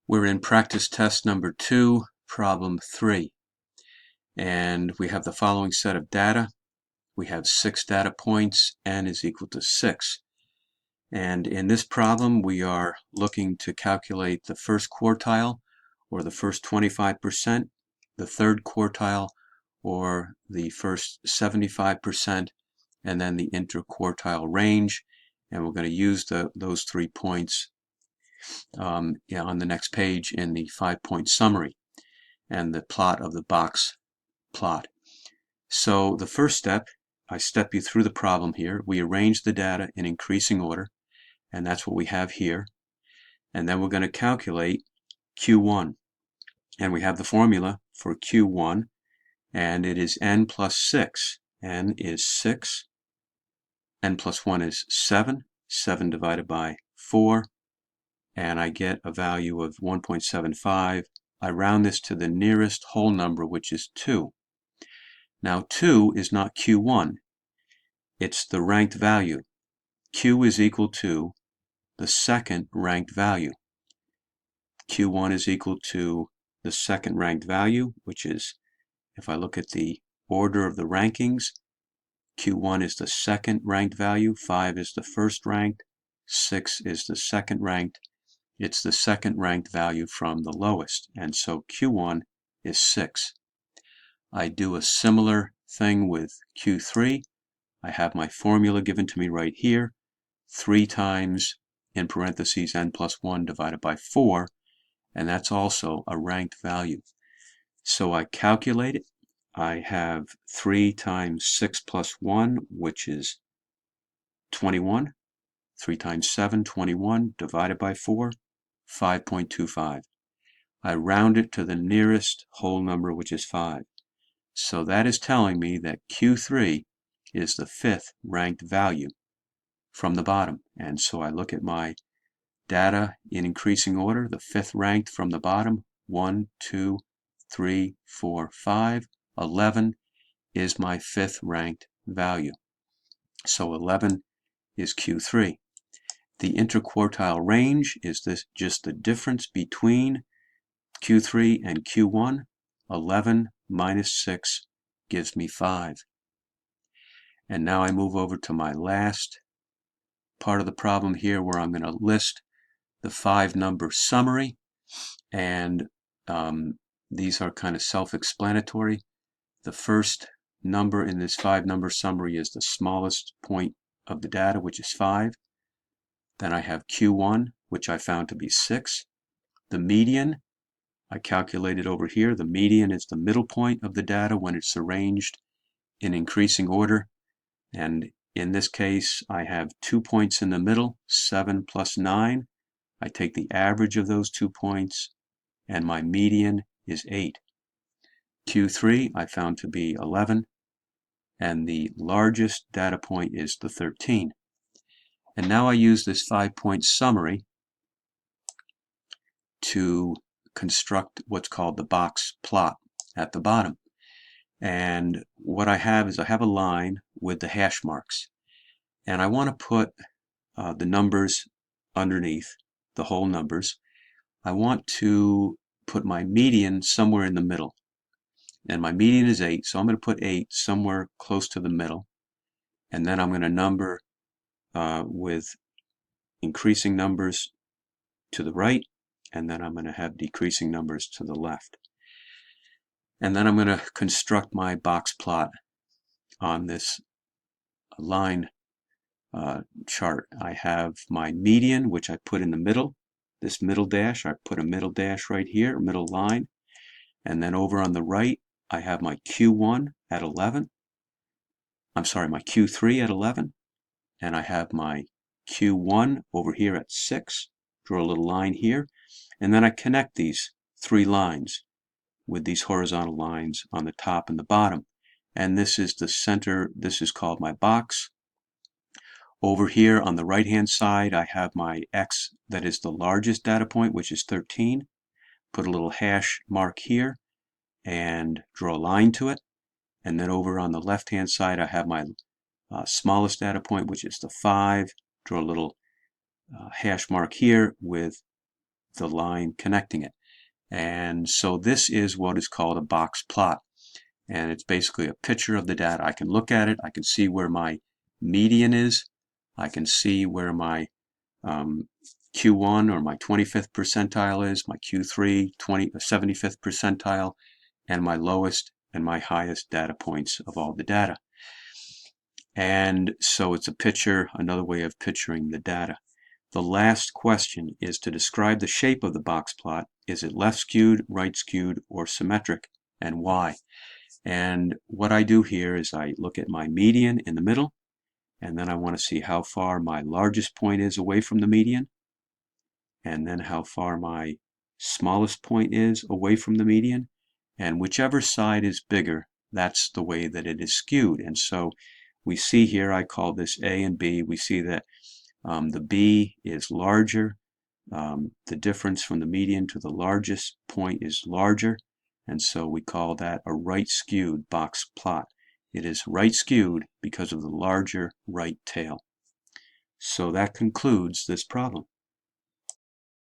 We're in practice test number 2, problem 3. And we have the following set of data. We have 6 data points, n is equal to 6. And in this problem, we are looking to calculate the first quartile, or the first 25%, the third quartile, or the first 75%, and then the interquartile range. And we're going to use those 3 points on the next page in the 5-point summary and the plot of the box plot. So the first step, I step you through the problem here. We arrange the data in increasing order, and that's what we have here. And then we're going to calculate Q1. And we have the formula for Q1, and it is n plus 6. N is 6. N plus 1 is 7. 7 divided by 4. And I get a value of 1.75. I round this to the nearest whole number, which is 2. Now 2 is not Q1. It's the ranked value. Q is equal to the second ranked value. Q1 is equal to the second ranked value, which is, if I look at the order of the rankings, Q1 is the second ranked value, 5 is the first ranked, 6 is the second ranked. It's the second ranked value from the lowest, and so Q1 is 6. I do a similar thing with Q3. I have my formula given to me right here, 3 times, in parentheses, n plus 1 divided by 4, and that's also a ranked value. So I calculate it. I have 3 times 6 plus 1, which is 21. 3 times 7, 21, divided by 4, 5.25. I round it to the nearest whole number, which is 5. So that is telling me that Q3 is the 5th ranked value from the bottom. And so I look at my data in increasing order, the 5th ranked from the bottom, 1, 2, 3, 4, 5, 11 is my 5th ranked value. So 11 is Q3. The interquartile range is just the difference between Q3 and Q1. 11 minus 6 gives me 5. And now I move over to my last part of the problem here, where I'm going to list the 5-number summary. And these are kind of self-explanatory. The first number in this 5-number summary is the smallest point of the data, which is 5. Then I have Q1, which I found to be 6. The median, I calculated over here. The median is the middle point of the data when it's arranged in increasing order. And in this case, I have 2 points in the middle, 7 plus 9. I take the average of those 2 points, and my median is 8. Q3 I found to be 11, and the largest data point is the 13. And now I use this 5-point summary to construct what's called the box plot at the bottom. And what I have is I have a line with the hash marks. And I want to put the numbers underneath, the whole numbers. I want to put my median somewhere in the middle. And my median is 8, so I'm going to put 8 somewhere close to the middle. And then I'm going to number with increasing numbers to the right, and then I'm going to have decreasing numbers to the left. And then I'm going to construct my box plot on this line chart. I have my median, which I put in the middle. This middle dash, I put a middle dash right here, middle line. And then over on the right, I have my Q1 at 11. I'm sorry, my Q3 at 11. And I have my Q1 over here at 6. Draw a little line here. And then I connect these 3 lines with these horizontal lines on the top and the bottom. And this is the center. This is called my box. Over here on the right-hand side, I have my X, that is the largest data point, which is 13. Put a little hash mark here and draw a line to it. And then over on the left-hand side, I have my smallest data point, which is the 5. Draw a little hash mark here with the line connecting it. And so this is what is called a box plot. And it's basically a picture of the data. I can look at it. I can see where my median is. I can see where my Q1 or my 25th percentile is, my Q3 75th percentile, and my lowest and my highest data points of all the data. And so it's a picture, another way of picturing the data. The last question is to describe the shape of the box plot. Is it left skewed, right skewed, or symmetric, and why? And what I do here is I look at my median in the middle, and then I want to see how far my largest point is away from the median, and then how far my smallest point is away from the median. And whichever side is bigger, that's the way that it is skewed. And so we see here, I call this A and B. We see that the B is larger. The difference from the median to the largest point is larger. And so we call that a right skewed box plot. It is right skewed because of the larger right tail. So that concludes this problem.